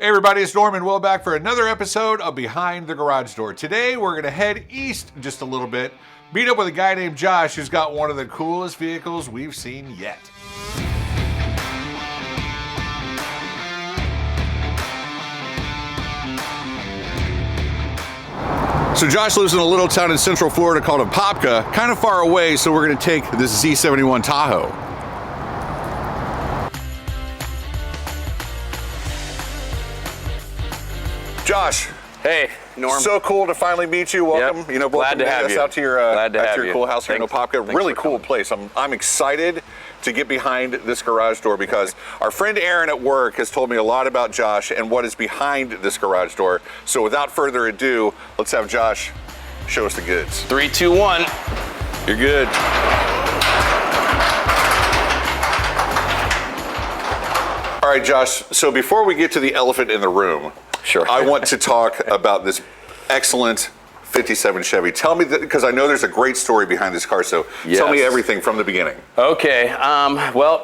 Hey everybody, it's Norman. Well, back for another episode of Behind the Garage Door. Today we're going to head east just a little bit, meet up with a guy named Josh who's got one of the coolest vehicles we've seen yet. So Josh lives in a little town in Central Florida called Apopka, kind of far away, so we're going to take this Z71 Tahoe. Josh. Hey, Norm. So cool to finally meet you. Welcome. Yep. You know, glad to have you. Out to your, cool house here in Apopka. Really cool place. I'm excited to get behind this garage door because our friend Aaron at work has told me a lot about Josh and what is behind this garage door. So without further ado, let's have Josh show us the goods. 3, 2, 1. You're good. All right, Josh. So before we get to the elephant in the room, sure. I want to talk about this excellent 57 Chevy. Tell me, because I know there's a great story behind this car, so tell me everything from the beginning. Okay,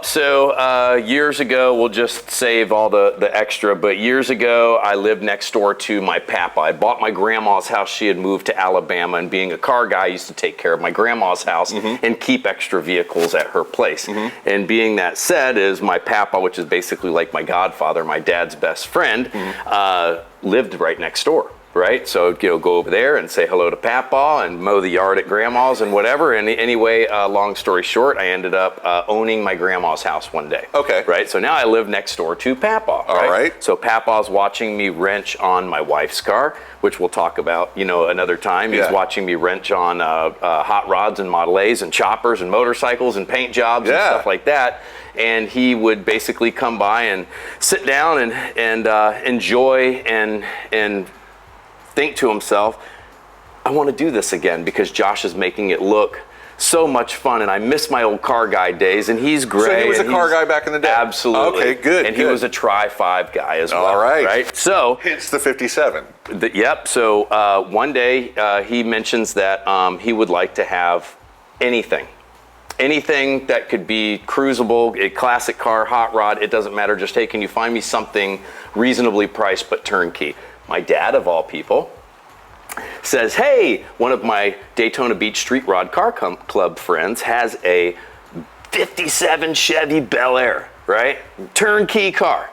so years ago, we'll just save all the extra, but years ago, I lived next door to my papa. I bought my grandma's house. She had moved to Alabama, and being a car guy, I used to take care of my grandma's house and keep extra vehicles at her place. And being that said, is my papa, which is basically like my godfather, my dad's best friend, lived right next door. Right, so go over there and say hello to Papa and mow the yard at Grandma's and whatever. And anyway, long story short, I ended up owning my grandma's house one day. Okay. Right, so now I live next door to Papa. All right. So Papa's watching me wrench on my wife's car, which we'll talk about, another time. He's watching me wrench on hot rods and Model A's and choppers and motorcycles and paint jobs and stuff like that. And he would basically come by and sit down and enjoy and think to himself, I want to do this again because Josh is making it look so much fun, and I miss my old car guy days, and he's great. So he was a car guy back in the day? Absolutely. Okay, good. And he was a Tri-5 guy as well. All right. Right? So hence the 57. Yep. So one day he mentions that he would like to have anything that could be cruisable, a classic car, hot rod, it doesn't matter. Just, hey, can you find me something reasonably priced but turnkey? My dad, of all people, says, hey, one of my Daytona Beach Street Rod Car Club friends has a 57 Chevy Bel Air, right? Turnkey car.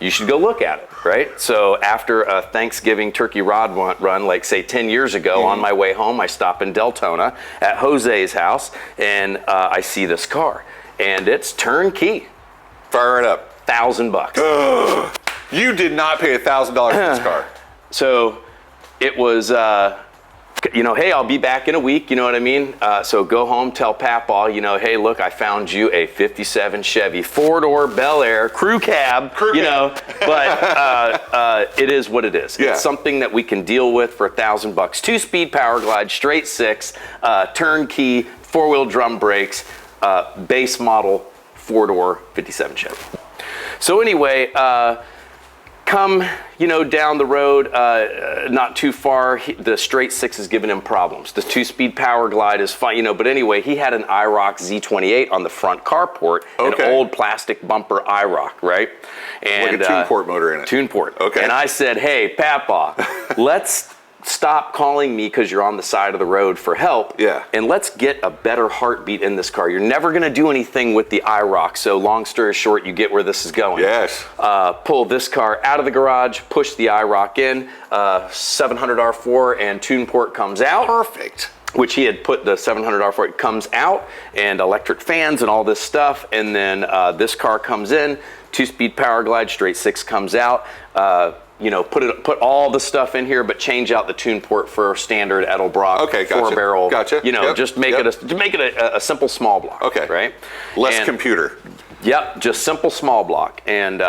You should go look at it, right? So after a Thanksgiving turkey rod run, like say 10 years ago, on my way home, I stop in Deltona at Jose's house, and I see this car, and it's turnkey. Fire it up. $1,000. You did not pay $1,000 for this car. So it was, hey, I'll be back in a week, you know what I mean? So go home, tell Papa, hey, look, I found you a 57 Chevy 4-door Bel Air crew cab, but it is what it is. It's something that we can deal with for $1,000. 2-speed power glide, straight 6, turnkey, 4-wheel drum brakes, base model 4-door 57 Chevy. So anyway, come, down the road, not too far, the straight 6 is giving him problems. The 2-speed power glide is fine, but anyway, he had an IROC Z28 on the front carport, an old plastic bumper IROC, right? And like a tune port motor in it. Tune port. Okay. And I said, hey, Papa, let's stop calling me because you're on the side of the road for help. Yeah. And let's get a better heartbeat in this car. You're never going to do anything with the IROC. So long story short, you get where this is going. Yes. Pull this car out of the garage, push the IROC in, 700R4 and tune port comes out. Perfect. Which he had put the 700R4, it comes out, and electric fans and all this stuff. And then this car comes in, 2-speed power glide, straight 6 comes out. Put all the stuff in here, but change out the tune port for standard Edelbrock 4-barrel. Gotcha. Just make it a simple small block. Okay. Right. Less computer. Yep, just simple small block. And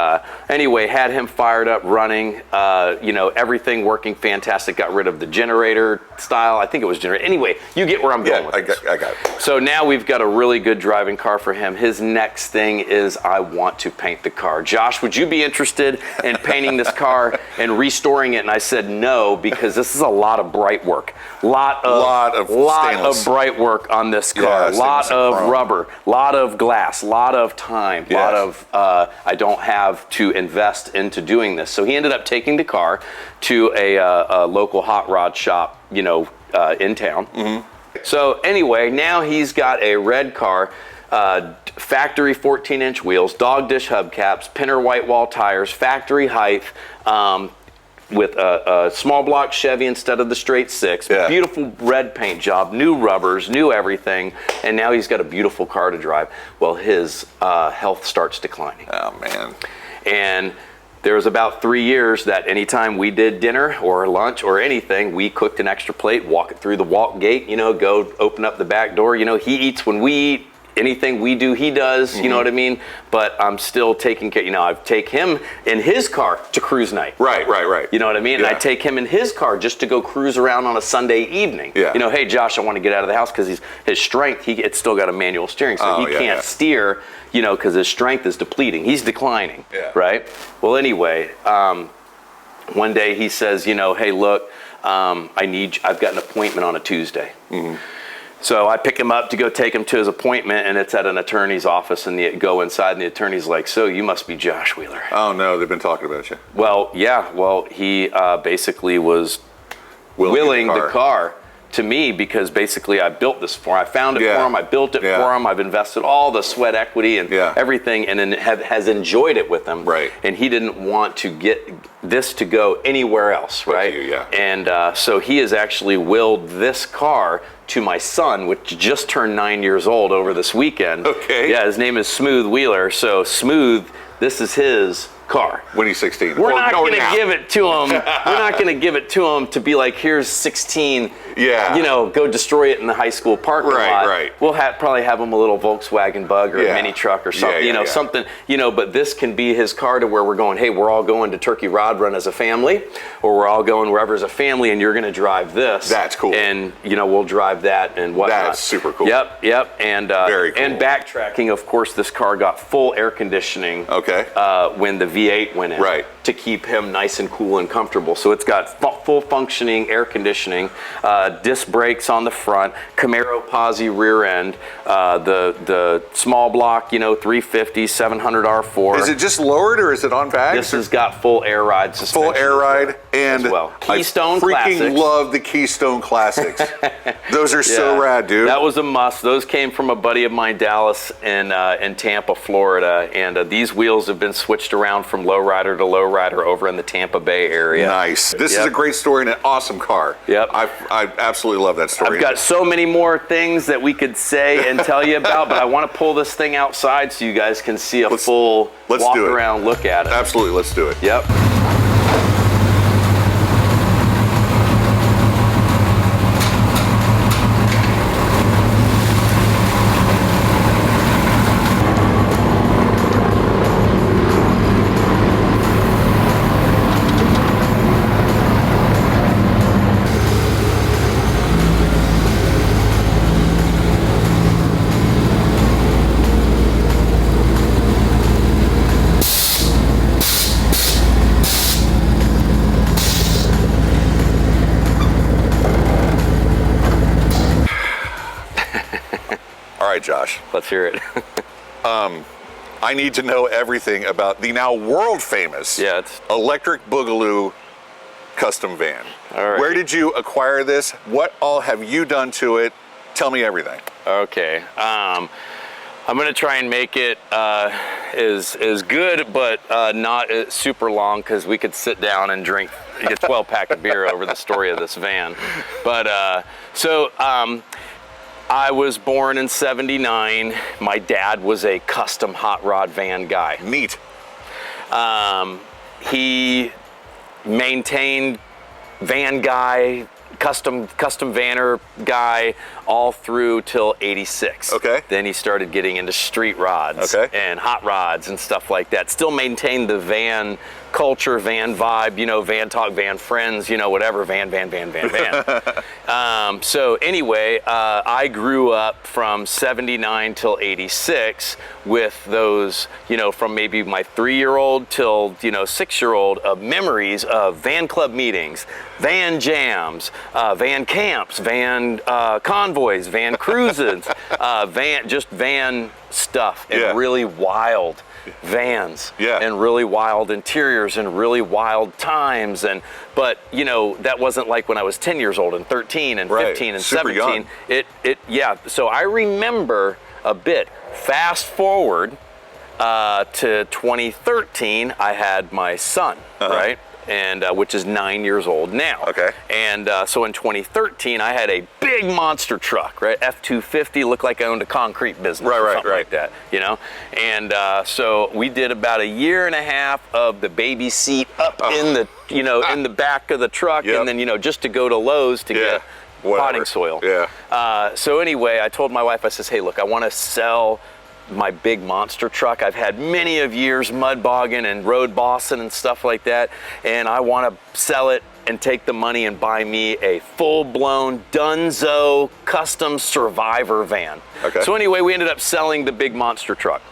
anyway, had him fired up, running, everything working fantastic. Got rid of the generator style. I think it was generator. Anyway, you get where I'm going with this. I got it. So now we've got a really good driving car for him. His next thing is I want to paint the car. Josh, would you be interested in painting this car and restoring it? And I said no, because this is a lot of bright work. Lot of bright work on this car. Yeah, lot of rubber, lot of glass, lot of time. time. Yes. A lot of I don't have to invest into doing this. So he ended up taking the car to a local hot rod shop, you know, in town. Mm-hmm. So anyway, now he's got a red car, factory 14-inch wheels, dog dish hubcaps, Pinner white wall tires, factory height, with a small block Chevy instead of the straight 6. Yeah. Beautiful red paint job, new rubbers, new everything, and now he's got a beautiful car to drive. Well, his health starts declining. Oh, man. And there was about 3 years that anytime we did dinner or lunch or anything, we cooked an extra plate, walk it through the walk gate, you know, go open up the back door. You know, he eats when we eat. Anything we do, he does, you know what I mean? But I'm still taking care, you know, I take him in his car to cruise night. Right. You know what I mean? Yeah. And I take him in his car just to go cruise around on a Sunday evening. Yeah. You know, hey, Josh, I want to get out of the house because his strength, it's still got a manual steering, so he can't steer, you know, because his strength is depleting. He's declining, right? Well, anyway, one day he says, you know, hey, look, I've got an appointment on a Tuesday. Mm-hmm. So I pick him up to go take him to his appointment, and it's at an attorney's office, and they go inside, and the attorney's like, so you must be Josh Wheeler. Oh, no, they've been talking about you. Well, yeah, he basically was willing the car to me because basically I built this for him. I found it for him, I built it for him, I've invested all the sweat equity and everything, and then has enjoyed it with him. Right. And he didn't want to get this to go anywhere else, right? And so he has actually willed this car to my son, which just turned 9 years old over this weekend. Okay. Yeah, his name is Smooth Wheeler. So Smooth, this is his car. When he's 16. We're not going to give it to him. We're not going to give it to him to be like, here's 16. Yeah. You know, go destroy it in the high school parking lot. Right. We'll probably have him a little Volkswagen Bug or a mini truck or something. Something. You know, but this can be his car to where we're going. Hey, we're all going to Turkey Rod Run as a family, or we're all going wherever as a family, and you're going to drive this. That's cool. And you know, we'll drive that and whatnot. That's super cool. Yep. And very cool. And backtracking, of course, this car got full air conditioning. Okay. When the V8 went in. Right. To keep him nice and cool and comfortable. So it's got full functioning air conditioning, disc brakes on the front, Camaro posi rear end, the small block, you know, 350, 700 R4. Is it just lowered or is it on bags? This has got full air ride suspension. Full air ride and as well. Keystone I freaking Classics. love the Keystone Classics. Those are so rad, dude. That was a must. Those came from a buddy of mine, Dallas, in Tampa, Florida, and these wheels have been switched around from lowrider to lowrider over in the Tampa Bay area. Nice. This is a great story and an awesome car. Yep. I absolutely love that story. I've got so many more things that we could say and tell you about, but I want to pull this thing outside so you guys can see a full walk around look at it. Absolutely, let's do it. Yep. All right, Josh. Let's hear it. I need to know everything about the now world famous Electric Boogaloo custom van. All right. Where did you acquire this? What all have you done to it? Tell me everything. Okay. I'm going to try and make it as good, but not super long, because we could sit down and drink a 12-pack of beer over the story of this van. But I was born in '79. My dad was a custom hot rod van guy. Neat. He maintained van guy, custom vanner guy all through till '86. Okay. Then he started getting into street rods and hot rods and stuff like that. Still maintained the van culture, van vibe, you know, van talk, van friends, you know, whatever, van. So anyway, I grew up from 79 till 86 with those, you know, from maybe my 3-year-old till, you know, 6-year-old of memories of van club meetings, van jams, van camps, van convoys, van cruises, van stuff, and really wild vans, and really wild interiors and really wild times. But you know, that wasn't like when I was 10 years old and 13 and 15 and super 17. Young. So I remember a bit. Fast forward to 2013, I had my son, right? And which is 9 years old now. Okay. And so in 2013, I had a big monster truck, right? F250, looked like I owned a concrete business, or something like that, you know. And so we did about 1.5 years of the baby seat up in the, you know, in the back of the truck, and then, you know, just to go to Lowe's to get potting soil. So anyway, I told my wife, I says, hey, look, I want to sell my big monster truck. I've had many of years mud bogging and road bossing and stuff like that, and I want to sell it and take the money and buy me a full-blown Dunzo custom survivor van. So anyway, we ended up selling the big monster truck.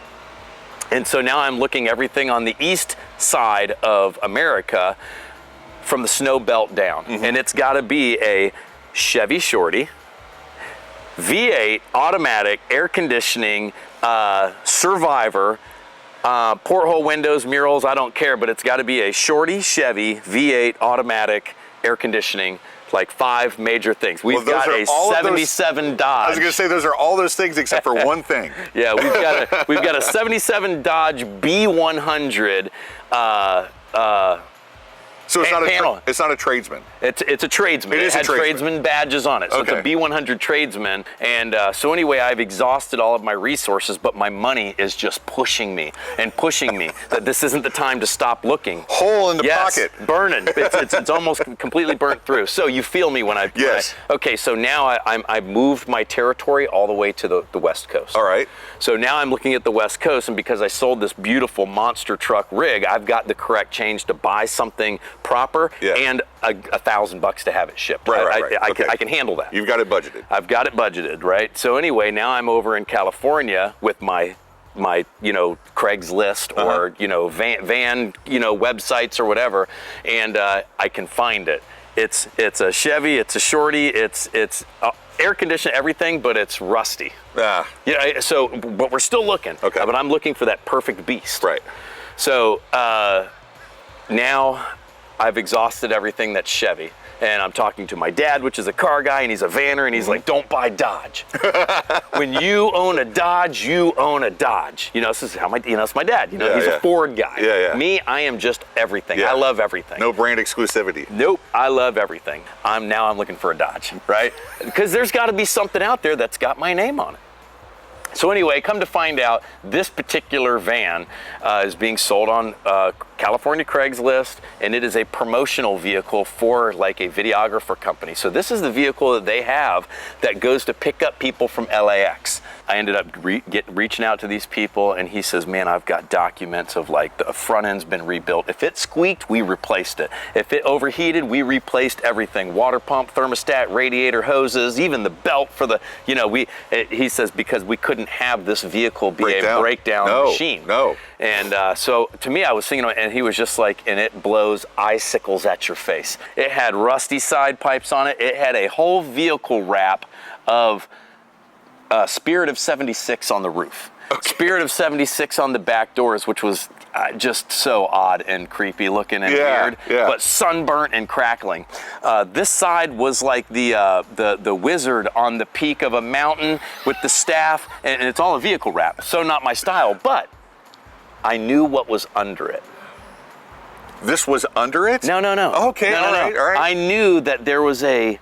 And so now I'm looking everything on the east side of America from the snow belt down. And it's got to be a Chevy Shorty, V8 automatic air conditioning, Survivor, porthole windows, murals, I don't care, but it's got to be a Shorty Chevy V8 automatic air conditioning, like 5 major things. We've got a 77 Dodge. I was going to say those are all those things except for one thing. We've got a 77 Dodge B100 so it's not a tradesman. It's a tradesman. It had tradesman badges on it. So it's a B100 tradesman. And so anyway, I've exhausted all of my resources, but my money is just pushing me that this isn't the time to stop looking. Hole in the pocket. Burning. It's almost completely burnt through. So you feel me when I... Okay, so now I've moved my territory all the way to the West Coast. All right. So now I'm looking at the West Coast, and because I sold this beautiful monster truck rig, I've got the correct change to buy something proper and $1,000 to have it shipped. I can handle that. You've got it budgeted. I've got it budgeted, right? So anyway, now I'm over in California with my you know, Craigslist or you know, van you know, websites or whatever, and I can find it. It's a Chevy, it's a Shorty, it's air conditioned, everything, but it's rusty. Yeah. So, but we're still looking. But I'm looking for that perfect beast. Right. So now I've exhausted everything that's Chevy. And I'm talking to my dad, which is a car guy, and he's a vanner, and he's like, don't buy Dodge. When you own a Dodge, you own a Dodge. You know, this is how it's my dad. You know, he's a Ford guy. Me, I am just everything. I love everything. No brand exclusivity. Nope, I love everything. I'm looking for a Dodge, right? Because there's got to be something out there that's got my name on it. So anyway, come to find out, this particular van is being sold on California Craigslist, and it is a promotional vehicle for like a videographer company. So this is the vehicle that they have that goes to pick up people from LAX. I ended up reaching out to these people, and he says, man, I've got documents of like the front end's been rebuilt. If it squeaked, we replaced it. If it overheated, we replaced everything. Water pump, thermostat, radiator hoses, even the belt for the, you know, he says, because we couldn't have this vehicle be a breakdown machine. And so to me, I was thinking, and he was just like, and it blows icicles at your face. It had rusty side pipes on it. It had a whole vehicle wrap of Spirit of 76 on the roof. Spirit of 76 on the back doors, which was just so odd and creepy looking and weird, but sunburnt and crackling. This side was like the wizard on the peak of a mountain with the staff, and it's all a vehicle wrap, so not my style, but I knew what was under it. This was under it? No. Okay, all right. I knew that there was a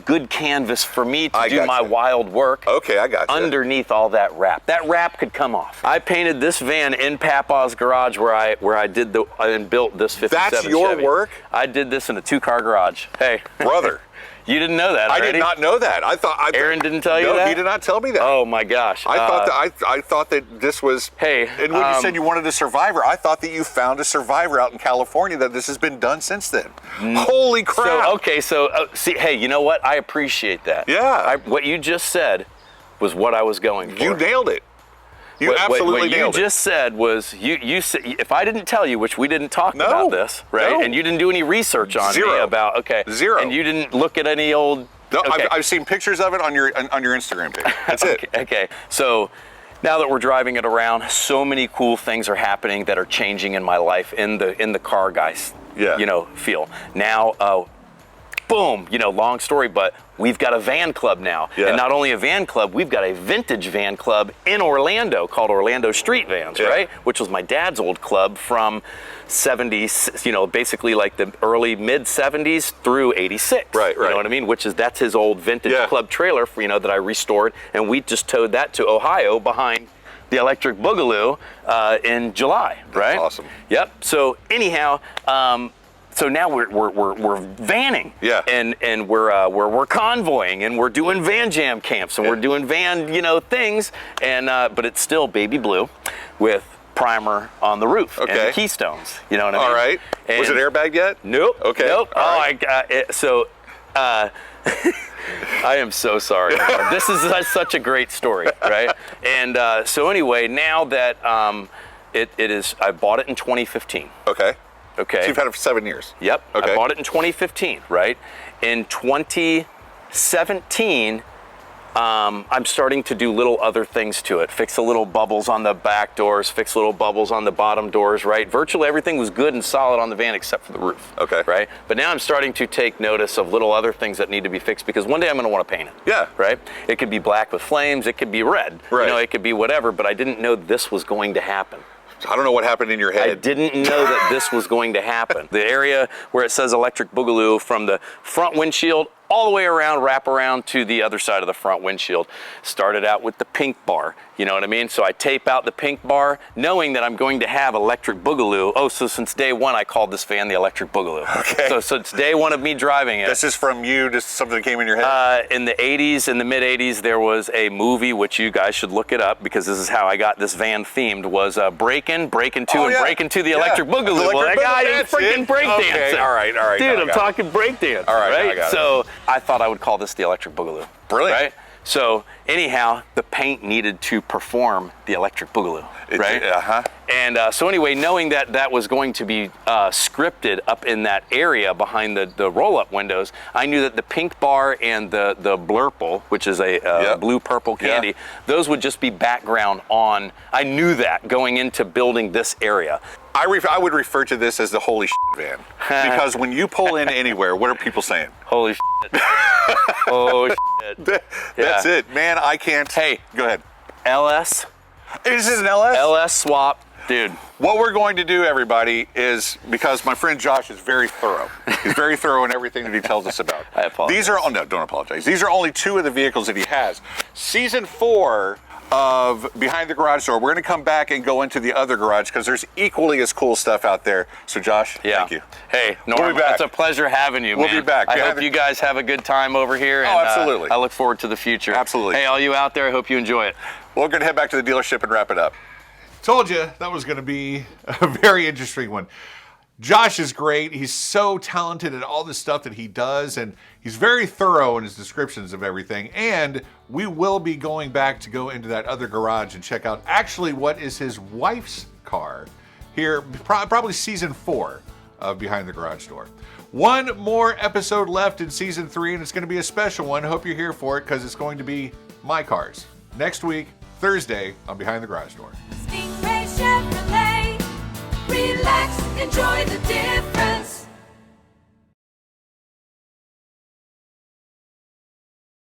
good canvas for me to do my wild work. Okay, I got you. Underneath all that wrap. That wrap could come off. I painted this van in Papa's garage where I did and built this 57 That's your Chevy. work? I did this in a 2-car garage. Hey. Brother. You didn't know that already? I did not know that. Aaron didn't tell you that? No, he did not tell me that. Oh my gosh. I thought that this was. Hey. And when you said you wanted a Survivor, I thought that you found a Survivor out in California. That this has been done since then. Holy crap! See, hey, you know what? I appreciate that. Yeah. What you just said was what I was going for. You nailed it. You absolutely nailed it. What you just said was, you said, if I didn't tell you, which we didn't talk about this, right? No. And you didn't do any research on me about, Zero. And you didn't look at any old. No, okay. I've seen pictures of it on your Instagram page. That's it. Okay. So now that we're driving it around, so many cool things are happening that are changing in my life in the car guys, feel. Now, boom, long story, but we've got a van club now. Yeah. And not only a van club, we've got a vintage van club in Orlando called Orlando Street Vans, right? Which was my dad's old club from 70s, basically like the early mid 70s through 86. Right. You know what I mean? That's his old vintage club trailer, that I restored. And we just towed that to Ohio behind the Electric Boogaloo in July, right? That's awesome. Yep. So anyhow, so now we're vanning, and we're convoying, and we're doing van jam camps, and we're doing van things, and but it's still baby blue, with primer on the roof and the keystones. You know what I mean? All right. And was it airbag yet? Nope. Okay. Nope. All right. I am so sorry. This is such a great story, right? And so anyway, now that it is, I bought it in 2015. Okay. Okay. So you've had it for 7 years. Yep. Okay. I bought it in 2015, right? In 2017, I'm starting to do little other things to it. Fix the little bubbles on the back doors, fix little bubbles on the bottom doors, right? Virtually everything was good and solid on the van except for the roof. Okay. Right? But now I'm starting to take notice of little other things that need to be fixed because one day I'm going to want to paint it. Yeah. Right? It could be black with flames. It could be red. Right. It could be whatever, but I didn't know this was going to happen. I don't know what happened in your head. I didn't know that this was going to happen. The area where it says Electric Boogaloo, from the front windshield all the way around, wrap around to the other side of the front windshield. Started out with the pink bar, you know what I mean? So I tape out the pink bar, knowing that I'm going to have Electric Boogaloo. Oh, so since day one, I called this van the Electric Boogaloo. Okay. So it's day one of me driving it. This is from you, just something that came in your head? In the 80s, in the mid 80s, there was a movie, which you guys should look it up, because this is how I got this van themed, was Breakin' 2, and Breakin' 2 the Electric Boogaloo. Well, that guy ain't freaking breakdancing. Okay, all right. Dude, I'm talking breakdance. All right, right? So I thought I would call this the Electric Boogaloo. Brilliant. Right? So anyhow, the paint needed to perform the Electric Boogaloo, right? And so anyway, knowing that that was going to be scripted up in that area behind the roll-up windows, I knew that the pink bar and the blurple, which is a blue-purple candy, those would just be background on. I knew that going into building this area. I would refer to this as the holy shit van, because when you pull in anywhere, what are people saying? Holy shit. Oh shit. That's it, man. I can't. Hey, go ahead. LS. Is this an LS? LS swap, dude. What we're going to do, everybody, is, because my friend Josh is very thorough. He's very thorough in everything that he tells us about. I apologize. No, don't apologize. These are only 2 of the vehicles that he has. Season 4 of Behind the Garage Door, we're going to come back and go into the other garage, because there's equally as cool stuff out there. So Josh, thank you. Hey, Norm, we'll be back. It's a pleasure having you, man. We'll be back. I hope you guys have a good time over here. And, absolutely. I look forward to the future. Absolutely. Hey, all you out there, I hope you enjoy it. Well, we're going to head back to the dealership and wrap it up. Told you that was going to be a very interesting one. Josh is great. He's so talented at all the stuff that he does, and he's very thorough in his descriptions of everything. And we will be going back to go into that other garage and check out actually what is his wife's car here, probably season 4 of Behind the Garage Door. One more episode left in season 3, and it's going to be a special one. Hope you're here for it, because it's going to be my cars. Next week, Thursday, on Behind the Garage Door. Stingray Chevrolet, relax, enjoy the difference.